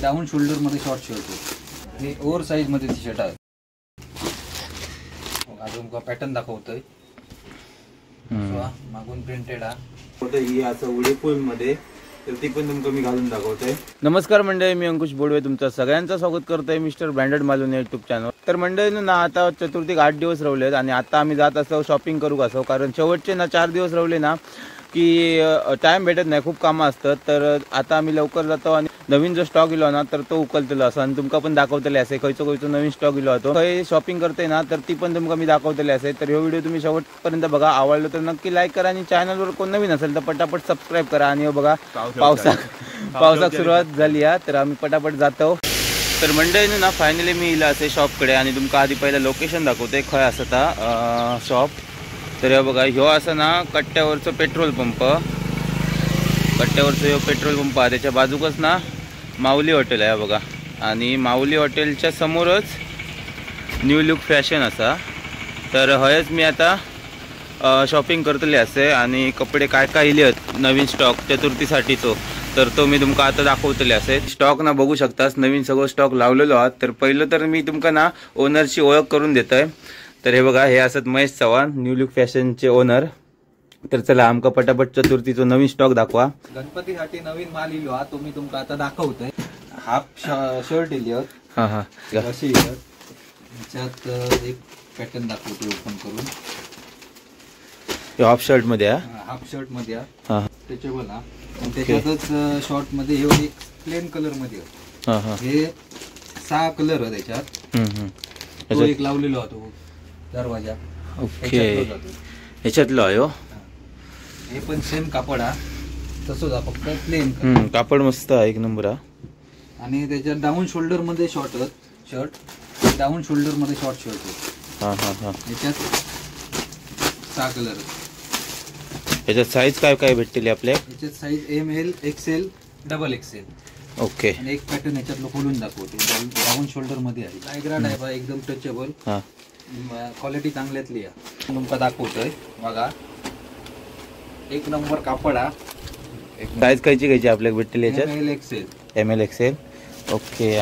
Down shoulder मध्ये short shirt हे over size मध्ये टी शर्ट आहे. अजून का पॅटर्न दाखवतोय. मागून प्रिंटेड ही असं उडी फुल मध्ये तर ती पण तुमका मी घालून दाखवतोय. नमस्कार मंडळी, मी अंकुश बोडवे तुमचं सगळ्यांचं स्वागत करतोय mister branded Malvani YouTube channel. तर मंडळींनो ना आता चतुर्थीक 8 दिवस राहिलेत आणि आता आम्ही जात असतो शॉपिंग करू असो, कारण शेवटचे ना 4 दिवस राहिले ना की टाइम भेटत नाही, खूप कामं असतात. तर आता आम्ही लवकर जातो आणि नवीन जो स्टॉक इलो ना तर तो उकलतलो असं आणि तुमका पण दाखवतले असे खयचो खयचो नवीन स्टॉक इलो होतो. शॉपिंग करते ना तर ती पण तुमका मी दाखवतले असे. तर हे व्हिडिओ तुम्ही शेवटपर्यंत बघा, आवडलं तर नक्की लाईक करा आणि चॅनलवर कोण नवीन असेल तर पटापट सबस्क्राईब करा. आणि बघा पावसाक सुरुवात झाली आहे तर आम्ही पटापट जातो. तर मंडळीनं ना फायनली मी इला असे शॉपकडे आणि तुमका आधी पहिला लोकेशन दाखवते खय असता शॉप. तर हे बघा, ह्यो असं ना कट्ट्यावरचं पेट्रोल पंप, कट्ट्यावरचं ह्यो पेट्रोल पंप आहे. त्याच्या बाजूकच ना माऊली हॉटेल आहे बघा, आणि माऊली हॉटेलच्या समोरच न्यू लुक फॅशन असा. तर हयच मी आता शॉपिंग करतले असे आणि कपडे काय काय इले आहेत नवीन स्टॉक चतुर्थीसाठी तो मी तुमका आता दाखवतले असे. स्टॉक ना बघू शकतास, नवीन सगळं स्टॉक लावलेलो आहात. तर पहिलं तर मी तुमका ना ओनरची ओळख करून देतोय. तर हे बघा, हे असत महेश चव्हाण, न्यू लुक फॅशनचे ओनर. तर चला आमका पटापट चतुर्थीचा नवीन स्टॉक दाखवा. गणपतीसाठी नवीन माल इलो हा, तो मी तुमका आता दाखवतोय. हाफ शर्ट इली अशी याच्यात एक पॅटर्न दाखवतो ओपन करून. हाफ शर्ट मध्ये हाफ शर्ट मध्ये स्ट्रेचेबल हा. त्याच्यातच शॉर्ट मध्ये हे एक प्लेन कलर मध्ये हे 6 कलर आहे त्याच्यात. तो एक लावलेलो होतो दरवाजा. ओके, ह्याच्यातलो आहे. हे पण सेम कापड हा, तसंच हा, फक्त प्लेन कापड मस्त आहे, एक नंबर हा. आणि त्याच्यात डाऊन शोल्डर मध्ये शर्ट डाऊन शोल्डर मध्ये शॉर्ट शर्ट. याच्यात 6 कलर. याच्यात साईज काय काय भेटतील आपल्या? याच्यात size ML XL XXL. Okay, आणि एक पॅटर्न याच्यात खोलून दाखवते. डाऊन शोल्डर मध्ये आहे, लायग्रा टाइप आहे, एकदम टचेबल, क्वालिटी चांगल्यातली आहे. तुमका दाखवतोय बघा, एक नंबर कापड हा. साईज खायची आपल्याला भेटतील याच्यात? ML XL. ओके,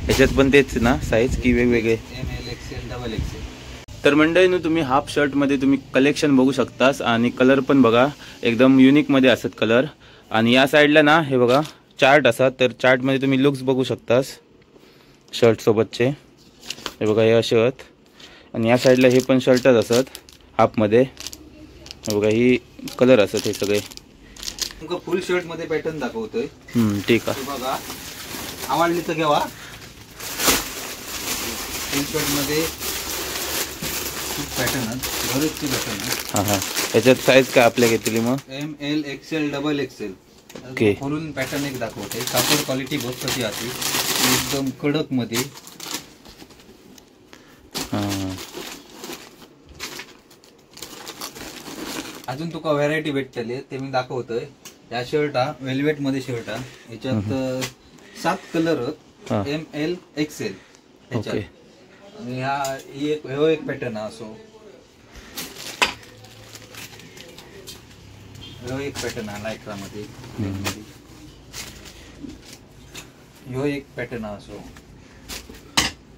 याच्यात पण तेच ना साईज की वेगवेगळे? ML XL XXL. तर मंडळीनं तुम्ही हाफ शर्ट मध्ये तुम्ही कलेक्शन बघू शकतास आणि कलर पण बघा एकदम युनिक मध्ये असत कलर. आणि या साईडला ना हे बघा चार्ट असतात, तर चार्ट मध्ये तुम्ही लुक्स बघू शकतास शर्ट सोबतचे. हे बघा, हे असे आहेत. आणि या साईडला हे पण शर्टच असत हाफ मध्ये. हे बघा, ही कलर असत हे सगळे. तुमका फुल शर्ट मध्ये पॅटर्न दाखवतोय. ठीक आहे, बघा आवडली तर घ्यावा. फुल शर्ट मध्ये पॅटर्न बरेचसे पॅटर्न. याच्यात साईज काय आपल्या घेतली मग? ML XL XXL. ओके, खोलून पॅटर्न एक दाखवते. कापड क्वालिटी बहुत कशी आती, एकदम कडक मध्ये. अजून तुका व्हरायटी भेटतली ते मी दाखवतोय. या शर्ट हा वेल्वेट मध्ये शर्ट हा. याच्यात 7 कलर ML XL याच्यात. आणि ह्यो एक पॅटर्न असो, ह्यो एक पॅटर्न हा लायक्रा मध्ये. ह्यो एक पॅटर्न असो,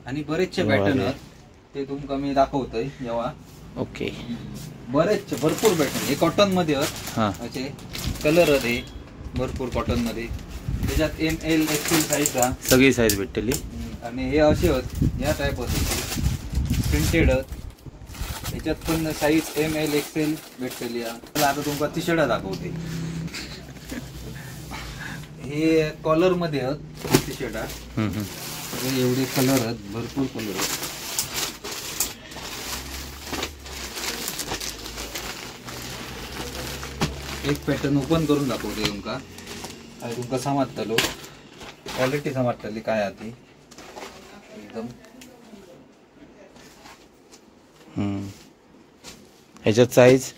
आणि बरेचसे पॅटर्न आहेत ते तुमका मी दाखवतोय जेव्हा. ओके, बरेचसे भरपूर पॅटर्न. हे कॉटन मध्ये आहेत, कलर आहे भरपूर कॉटन मध्ये. त्याच्यात ML XL साईज हा, सगळी साईज भेटली. आणि हे असे आहेत या टाइप होते प्रिंटेड. याच्यात पण साईज ML XL भेटलेली आहे. आता तुमका टी शर्ट दाखवते. हे कॉलर मध्ये आहेत टी शर्ट. एवढे कलर आहेत, भरपूर कलर आहेत. एक पॅटर्न ओपन करून दाखवते तुमका. तुमका समजतलो क्वालिटी समजतली काय आती एकदम. ह्याच्यात साईज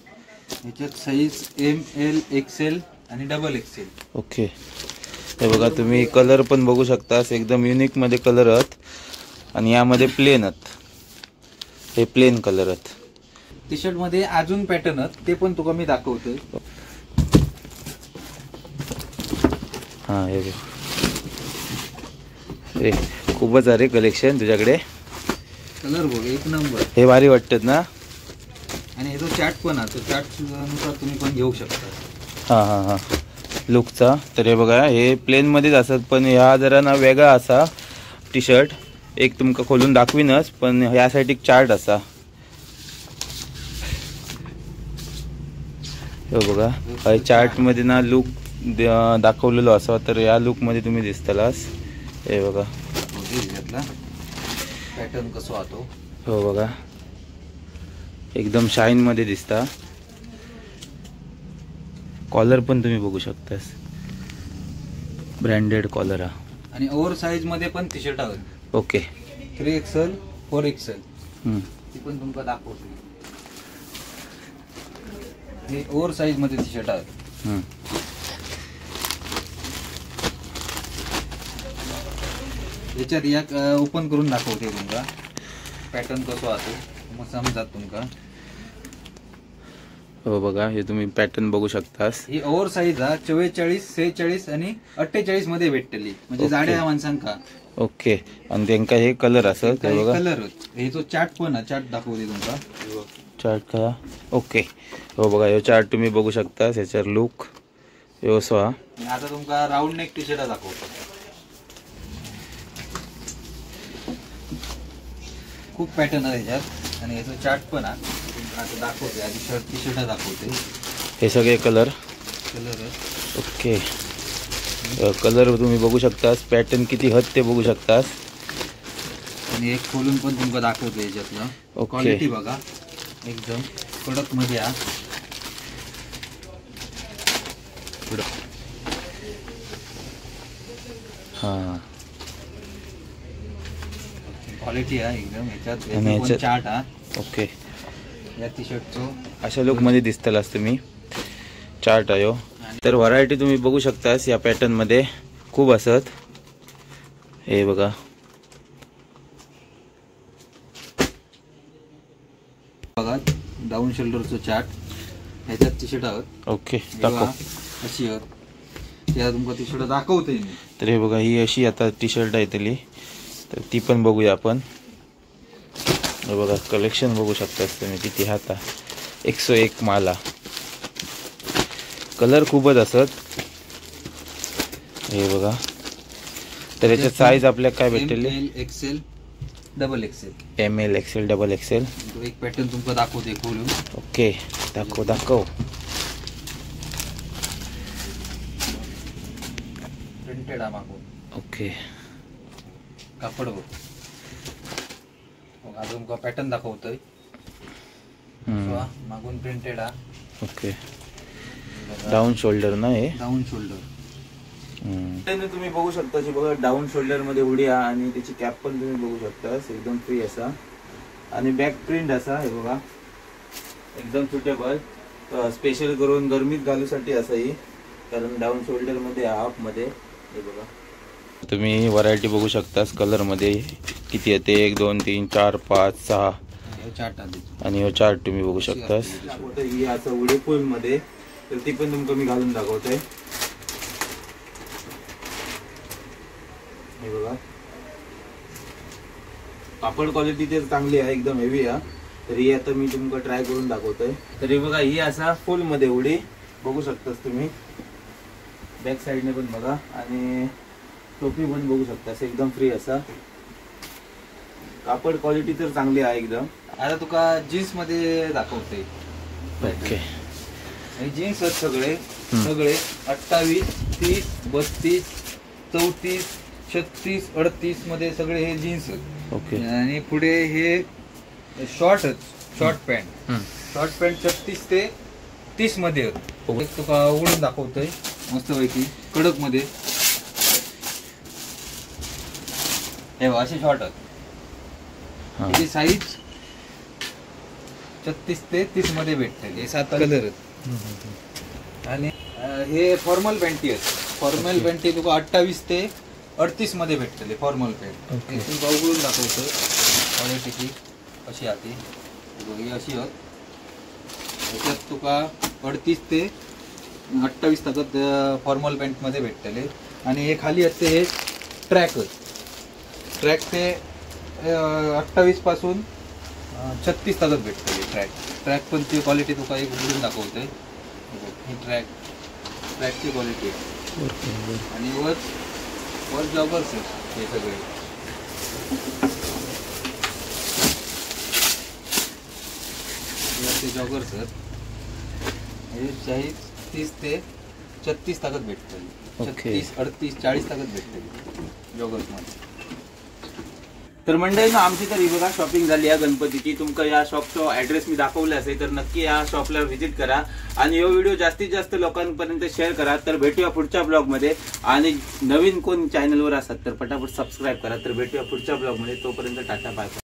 ML XL आणि XXL. ओके, हे बघा तुम्ही कलर पण बघू शकतास, एकदम युनिक मध्ये कलर आहेत. आणि यामध्ये प्लेन आहेत, हे प्लेन कलर आहेत. टी शर्ट मध्ये अजून पॅटर्न आहेत ते पण तुका मी दाखवतोय. हां हे बघ, अरे खूपच अरे कलेक्शन तुझ्याकडे. कलर बघ एक नंबर. हे भारी वाटतात ना. आणि हे जो चार्ट पण आहे, तो चार्ट नुसार तुम्ही पण घेऊ शकता. हां हां हां लुकचा. तर हे बघा हे प्लेनमध्येच असत, पण ह्या जरा ना वेगळा असा टी शर्ट. एक तुमका खोलून दाखवीनच, पण ह्यासाठी एक चार्ट असा. हे बघा चार्टमध्ये ना लुक दाखवलेलो असा, तर या लुकमध्ये तुम्ही दिसतालास. हे बघा पॅटर्न कसो आतो. हो बघा एकदम शाईन मध्ये दिसता. कॉलर पण तुम्ही बघू शकतास, ब्रँडेड कॉलर हा. आणि ओव्हर साईज मध्ये पण टी शर्ट आहे. ओके 3XL 4XL ती पण तुमका दाखवतो. हे ओव्हर साईज मध्ये टी शर्ट आहे. याच्यात एक ओपन करून दाखवते तुमका पॅटर्न कसो आतो, मग समजात तुमका. हो बघा हे तुम्ही पॅटर्न बघू शकतास. ही ओव्हर साईज हा 44, 46 आणि 48 मध्ये भेटतली, म्हणजे जाड्या माणसांका. ओके आणि त्यांका हे कलर असत. ते बघा कलर हे जो चार्ट पण आहे, चार्ट दाखवते तुमका. चार्ट का. ओके हो बघा हे चार्ट तुम्ही बघू शकतास. याच्यावर लुक व्यवस्था. आता तुमका राऊंड नेक टी शर्ट दाखवतो. खूप पॅटर्न आहे याच्यात, आणि याचा चार्ट पण आहे. आता दाखवते आधी टी शर्ट दाखवते. हे सगळे कलर. ओके कलर तुम्ही बघू शकतास. पॅटर्न किती हद ते बघू शकतास. आणि एक खोलून पण तुमका दाखवते याच्यातलं. क्वालिटी बघा एकदम कडक मध्ये आहे. हां क्वालिटी आहे एकदम. याच्यात चार्ट आहे. ओके या टी शर्टचो अशा लुकमध्ये दिसतालास तुम्ही. चार्ट आहे. तर व्हरायटी तुम्ही बघू शकतास या पॅटर्न मध्ये खूप असत. हे बघा बघा डाऊन शोल्डरचो चार्ट. ह्याच्यात टी शर्ट आहोत. ओके दाखव. अशी त्या तुमका टी शर्ट दाखवते मी. तर हे बघा ही अशी आता टी शर्ट आहे तली, तर ती पण बघूया आपण. हे बघा कलेक्शन बघू शकतास तुम्ही किती हाता. 101 माला. कलर खूपच असत. हे बघा तर याच्यात साईज आपल्याला काय भेटेल. XL double XL. ML XL double XL. एक पॅटर्न तुमका दाखवते खोलून. ओके दाखव. प्रिंटेड आहे मागून. ओके कापड बघ. मग अजून तुमका पॅटर्न दाखवतोय. मागून प्रिंटेड आहे. ओके डाऊन शोल्डर ना हे. डाऊन शोल्डर तुम्ही बघू शकता. बघा डाऊन शोल्डर मध्ये उडी आहे, आणि त्याची कॅप पण तुम्ही बघू शकता एकदम फ्री असा, आणि बॅक प्रिंट असा. हे बघा एकदम सुटेबल. स्पेशल करून गरमीत घालूसाठी असा ही, कारण डाऊन शोल्डर मध्ये हाफ मध्ये. हे बघा तुम्ही व्हरायटी बघू शकतास. कलर मध्ये किती येते 1 2 3 4 5 6 चार्ट. आणि हे चार्ट तुम्ही बघू शकतास. ही असं उडी फुल मध्ये, तर ती पण तुमका मी घालून दाखवतोय. हे बघा कापड क्वालिटी तर चांगली आहे, एकदम हेवी आहे. तर ही आता मी तुमका ट्राय करून दाखवतोय. तर हे बघा ही असा फुल मध्ये उडी बघू शकतास तुम्ही. बॅक साइडने पण बघा, आणि टोपी पण बघू शकतास एकदम फ्री असा. कापड क्वालिटी तर चांगली आहे एकदम. आता तुका जीन्स मध्ये दाखवते. ओके जीन्स आहेत सगळे 28, 30, 32, 34, 36, 38 मध्ये सगळे हे जीन्स आहेत. ओके आणि पुढे हे शॉर्ट पॅन्ट. 36 ते 30 मध्ये आहेत. तुका उघडून दाखवतोय मस्त पैकी कडक मध्ये. हे असे शॉर्ट आहेत. त्याची साईज 36 ते 30 मध्ये भेटते. हे 7 कलर आहेत. आणि हे फॉर्मल पॅन्टी आहेत. फॉर्मल पॅन्टी तुका 28 ते 38 मध्ये भेटतले फॉर्मल पॅन्ट. हे तुका उघडून दाखवतो क्वालिटी कशी आती. ही अशी आहेत. याच्यात तुका 38 ते 28 तक फॉर्मल पॅन्ट मध्ये भेटतले. आणि हे खाली असते हे ट्रॅक ते 28 पासून 36 ताकद भेटते ट्रॅक पण ती क्वालिटी तुका एक उघडून दाखवतोय. ही ट्रॅकची क्वालिटी आहे. आणि वर जॉगर्स आहेत हे सगळे. ते जॉगर्स आहेत हे 30 ते 36 ताकद भेटते. 36, 38, 40 ताकद भेटते जॉगर्स मध्ये. तर मंडळी आमची तर ही बघा शॉपिंग झाली आहे गणपतीची. तुमका या शॉपचा ऍड्रेस मी दाखवला असेल तर नक्की या शॉपला व्हिजिट करा आणि हा व्हिडिओ जास्तीत जास्त लोकांपर्यंत शेअर करा. तर भेटूया पुढच्या ब्लॉग मध्ये. आणि नवीन कोण चॅनलवर असतात तर पटापट सबस्क्राईब करा. तर भेटूया पुढच्या ब्लॉग मध्ये. तोपर्यंत टाटा बाय.